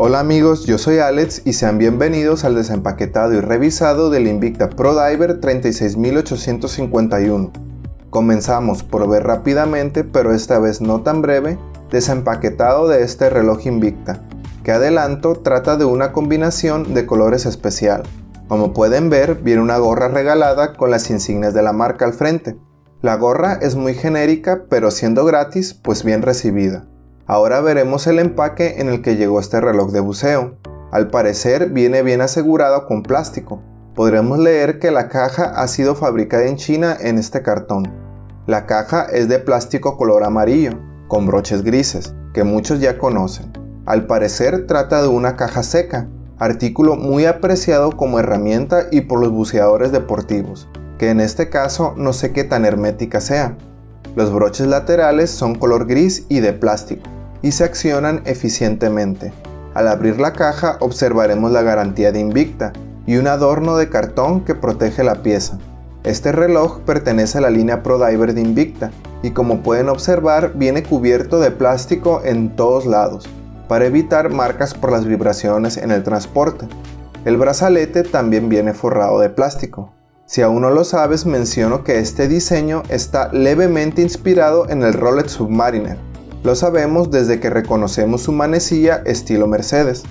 Hola amigos, yo soy Alex y sean bienvenidos al desempaquetado y revisado del Invicta Pro Diver 36851. Comenzamos por ver rápidamente, pero esta vez no tan breve, desempaquetado de este reloj Invicta, que adelanto trata de una combinación de colores especial. Como pueden ver, viene una gorra regalada con las insignias de la marca al frente. La gorra es muy genérica, pero siendo gratis, pues bien recibida. Ahora veremos el empaque en el que llegó este reloj de buceo. Al parecer viene bien asegurado con plástico. Podremos leer que la caja ha sido fabricada en China en este cartón. La caja es de plástico color amarillo, con broches grises, que muchos ya conocen. Al parecer trata de una caja seca, artículo muy apreciado como herramienta y por los buceadores deportivos, que en este caso no sé qué tan hermética sea. Los broches laterales son color gris y de plástico, y se accionan eficientemente. Al abrir la caja observaremos la garantía de Invicta y un adorno de cartón que protege la pieza. Este reloj pertenece a la línea Pro Diver de Invicta y como pueden observar viene cubierto de plástico en todos lados para evitar marcas por las vibraciones en el transporte. El brazalete también viene forrado de plástico. Si aún no lo sabes, menciono que este diseño está levemente inspirado en el Rolex Submariner. Lo sabemos desde que reconocemos su manecilla estilo Mercedes.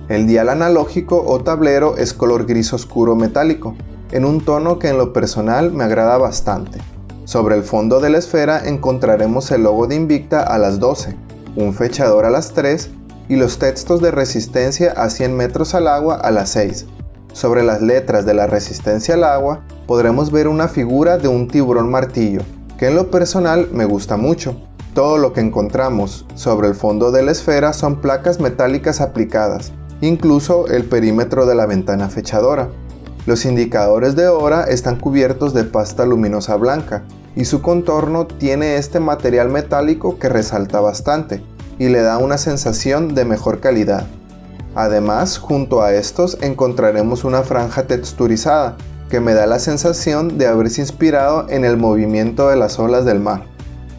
El dial analógico o tablero es color gris oscuro metálico, en un tono que en lo personal me agrada bastante. Sobre el fondo de la esfera encontraremos el logo de Invicta a las 12, un fechador a las 3 y los textos de resistencia a 100 metros al agua a las 6. Sobre las letras de la resistencia al agua podremos ver una figura de un tiburón martillo, que en lo personal me gusta mucho. Todo lo que encontramos sobre el fondo de la esfera son placas metálicas aplicadas, incluso el perímetro de la ventana fechadora. Los indicadores de hora están cubiertos de pasta luminosa blanca y su contorno tiene este material metálico que resalta bastante y le da una sensación de mejor calidad. Además, junto a estos encontraremos una franja texturizada que me da la sensación de haberse inspirado en el movimiento de las olas del mar.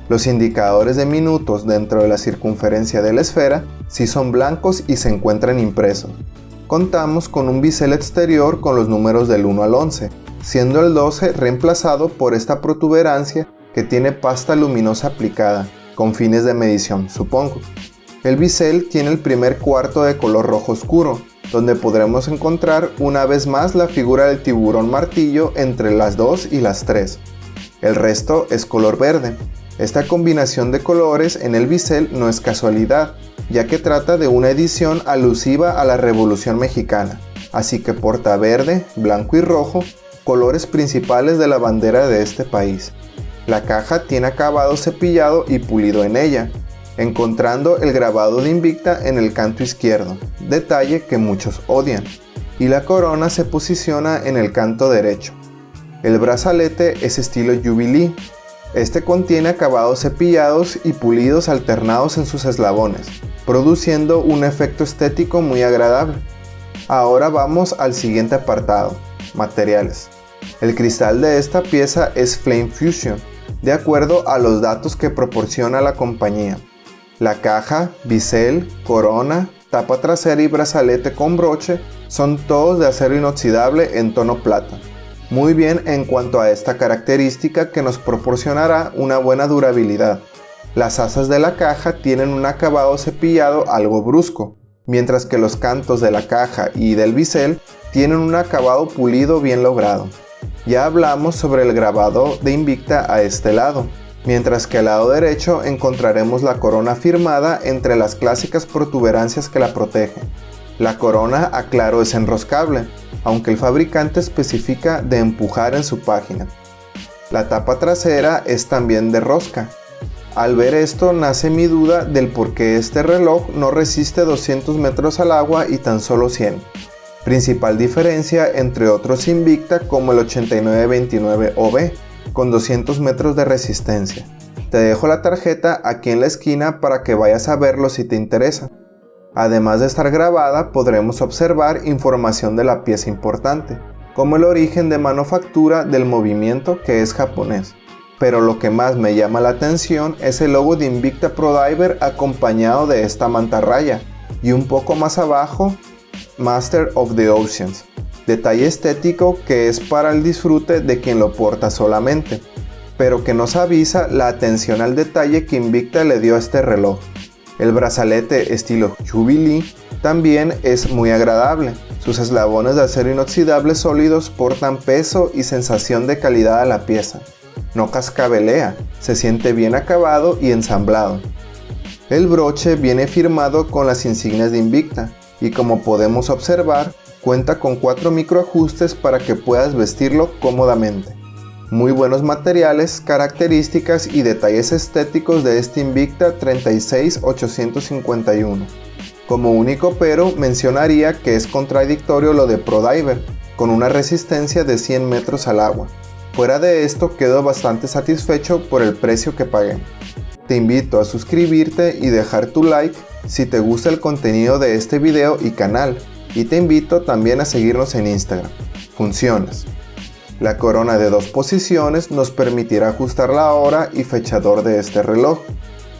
Los indicadores de minutos dentro de la circunferencia de la esfera sí son blancos y se encuentran impresos. Contamos con un bisel exterior con los números del 1 al 11, siendo el 12 reemplazado por esta protuberancia que tiene pasta luminosa aplicada, con fines de medición, supongo. El bisel tiene el primer cuarto de color rojo oscuro, donde podremos encontrar una vez más la figura del tiburón martillo entre las 2 y las 3. El resto es color verde. Esta combinación de colores en el bisel no es casualidad, ya que trata de una edición alusiva a la Revolución Mexicana, así que porta verde, blanco y rojo, colores principales de la bandera de este país. La caja tiene acabado cepillado y pulido en ella, encontrando el grabado de Invicta en el canto izquierdo, detalle que muchos odian, y la corona se posiciona en el canto derecho. El brazalete es estilo Jubilee. Este contiene acabados cepillados y pulidos alternados en sus eslabones, produciendo un efecto estético muy agradable. Ahora vamos al siguiente apartado, materiales. El cristal de esta pieza es Flame Fusion, de acuerdo a los datos que proporciona la compañía. La caja, bisel, corona, tapa trasera y brazalete con broche son todos de acero inoxidable en tono plata. Muy bien en cuanto a esta característica que nos proporcionará una buena durabilidad. Las asas de la caja tienen un acabado cepillado algo brusco, mientras que los cantos de la caja y del bisel tienen un acabado pulido bien logrado. Ya hablamos sobre el grabado de Invicta a este lado, mientras que al lado derecho encontraremos la corona firmada entre las clásicas protuberancias que la protegen. La corona, aclaro, es enroscable, aunque el fabricante especifica de empujar en su página. La tapa trasera es también de rosca. Al ver esto nace mi duda del por qué este reloj no resiste 200 metros al agua y tan solo 100. Principal diferencia entre otros Invicta como el 8929 OB, con 200 metros de resistencia. Te dejo la tarjeta aquí en la esquina para que vayas a verlo si te interesa. Además de estar grabada, podremos observar información de la pieza importante, como el origen de manufactura del movimiento que es japonés. Pero lo que más me llama la atención es el logo de Invicta Pro Diver acompañado de esta mantarraya, y un poco más abajo, Master of the Oceans, detalle estético que es para el disfrute de quien lo porta solamente, pero que nos avisa la atención al detalle que Invicta le dio a este reloj. El brazalete estilo Jubilee también es muy agradable. Sus eslabones de acero inoxidable sólidos portan peso y sensación de calidad a la pieza. No cascabelea, se siente bien acabado y ensamblado. El broche viene firmado con las insignias de Invicta y, como podemos observar, cuenta con 4 microajustes para que puedas vestirlo cómodamente. Muy buenos materiales, características y detalles estéticos de este Invicta 36851. Como único pero, mencionaría que es contradictorio lo de ProDiver, con una resistencia de 100 metros al agua. Fuera de esto, quedo bastante satisfecho por el precio que pagué. Te invito a suscribirte y dejar tu like si te gusta el contenido de este video y canal, y te invito también a seguirnos en Instagram. Funciones. La corona de 2 posiciones nos permitirá ajustar la hora y fechador de este reloj.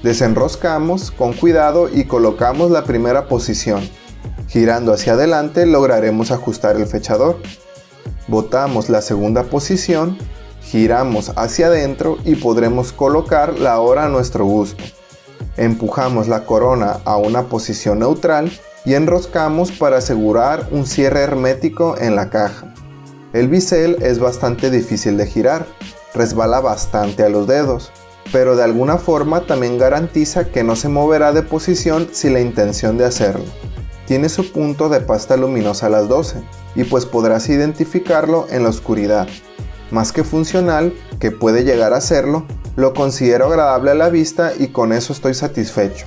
Desenroscamos con cuidado y colocamos la primera posición. Girando hacia adelante lograremos ajustar el fechador. Botamos la segunda posición, giramos hacia adentro y podremos colocar la hora a nuestro gusto. Empujamos la corona a una posición neutral y enroscamos para asegurar un cierre hermético en la caja. El bisel es bastante difícil de girar, resbala bastante a los dedos, pero de alguna forma también garantiza que no se moverá de posición sin la intención de hacerlo. Tiene su punto de pasta luminosa a las 12 y pues podrás identificarlo en la oscuridad. Más que funcional, que puede llegar a serlo, lo considero agradable a la vista y con eso estoy satisfecho.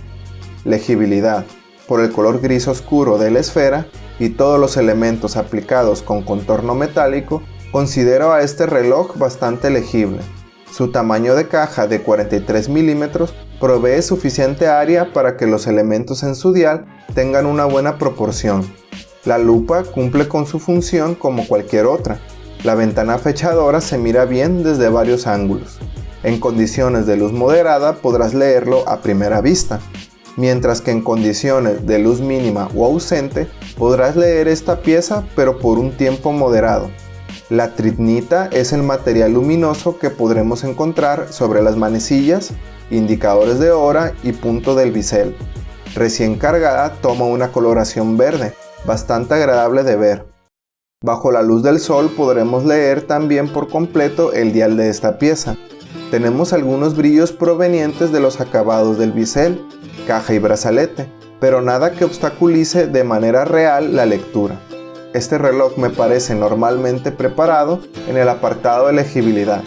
Legibilidad. Por el color gris oscuro de la esfera y todos los elementos aplicados con contorno metálico, considero a este reloj bastante legible. Su tamaño de caja de 43 milímetros provee suficiente área para que los elementos en su dial tengan una buena proporción. La lupa cumple con su función como cualquier otra. La ventana fechadora se mira bien desde varios ángulos. En condiciones de luz moderada podrás leerlo a primera vista, mientras que en condiciones de luz mínima o ausente podrás leer esta pieza pero por un tiempo moderado. La tritnita es el material luminoso que podremos encontrar sobre las manecillas, indicadores de hora y punto del bisel. Recién cargada toma una coloración verde, bastante agradable de ver. Bajo la luz del sol podremos leer también por completo el dial de esta pieza. Tenemos algunos brillos provenientes de los acabados del bisel, caja y brazalete, pero nada que obstaculice de manera real la lectura. Este reloj me parece normalmente preparado en el apartado de legibilidad.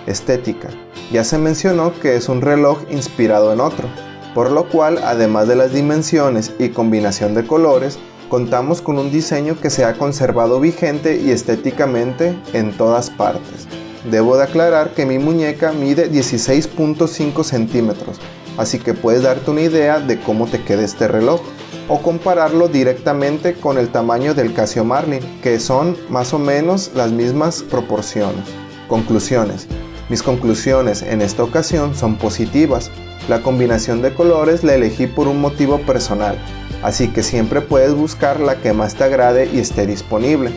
Estética. Ya se mencionó que es un reloj inspirado en otro, por lo cual, además de las dimensiones y combinación de colores, contamos con un diseño que se ha conservado vigente y estéticamente en todas partes. Debo de aclarar que mi muñeca mide 16.5 centímetros, así que puedes darte una idea de cómo te queda este reloj, o compararlo directamente con el tamaño del Casio Marlin, que son más o menos las mismas proporciones. Conclusiones. Mis conclusiones en esta ocasión son positivas. La combinación de colores la elegí por un motivo personal, así que siempre puedes buscar la que más te agrade y esté disponible.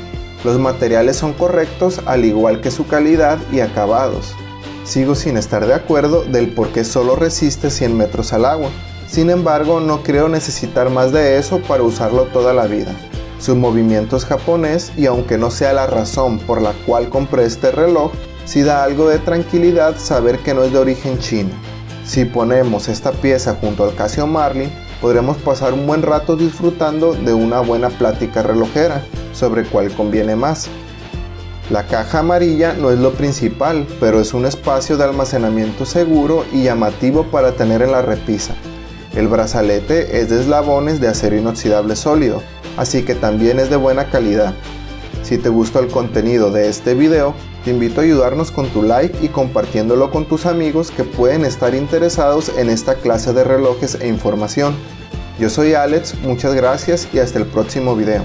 Los materiales son correctos, al igual que su calidad y acabados. Sigo sin estar de acuerdo del por qué solo resiste 100 metros al agua. Sin embargo, no creo necesitar más de eso para usarlo toda la vida. Su movimiento es japonés y aunque no sea la razón por la cual compré este reloj, sí da algo de tranquilidad saber que no es de origen chino. Si ponemos esta pieza junto al Casio Marlin, podremos pasar un buen rato disfrutando de una buena plática relojera sobre cuál conviene más. La caja amarilla no es lo principal, pero es un espacio de almacenamiento seguro y llamativo para tener en la repisa. El brazalete es de eslabones de acero inoxidable sólido, así que también es de buena calidad. Si te gustó el contenido de este video, te invito a ayudarnos con tu like y compartiéndolo con tus amigos que pueden estar interesados en esta clase de relojes e información. Yo soy Alex, muchas gracias y hasta el próximo video.